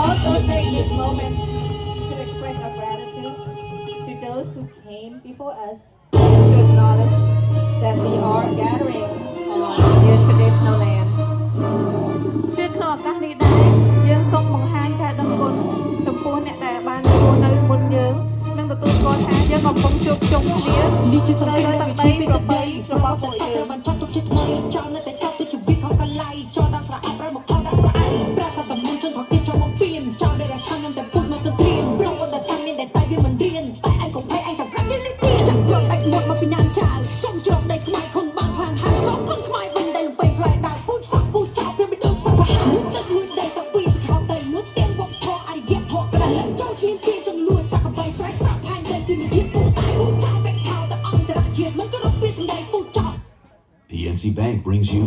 Also take this moment to express our gratitude to those who came before us to acknowledge that we are gathering on their traditional lands. ជាក្នុងឱកាសនេះដែរយើងសូមបង្ហាញការដឹងគុណចំពោះអ្នកដែលបានចូលនៅមុនយើងនិងទទួលស្គាល់ថាយើងកំពុងជួបជុំគ្នានេះជាសកម្មភាពជីវិតប្រពៃរបស់ពួកយើងបានចាត់ទុកជាថ្មីចង់នៅតែចាត់ទុកជីវិតของកលៃចោលដល់ស្រៈប្រែមកដល់ស្រៈប្រាសាទតំនជនថកទៀតចូលមកពៀនចោលដែលខាងនឹងតែពុតមកទៅត្រៀមប្រវត្តិសាស្ត្រមានតែតែវាមិនរៀនតែឯងកុំភ័យឯងចាំស្រាប់យើងនេះទៀតចាំយកដាច់មាត់មកពីណានចាលសុំជ្រកដៃខ្មែរខុនបានខ្លាំងហាក់សុំខុនខ្មែរវិញដែលបីប្រែដើរពូជសាក់ពូជចោលព្រាមពីដូចសាសនាទឹកលួចដៃតពីសខោតៃលួចទៀងវក់ធေါ်អរិយធម៌ក្រាស់ចូលឈានទៀងចង់លួចតាក់កំបីស្រែកប្រាប់ផានតែពីជាតិពូតៃពូចោលបែកខោតអន្តរជាតិមិនក៏រកពីសម្ដីពូចោល PNC Bank brings you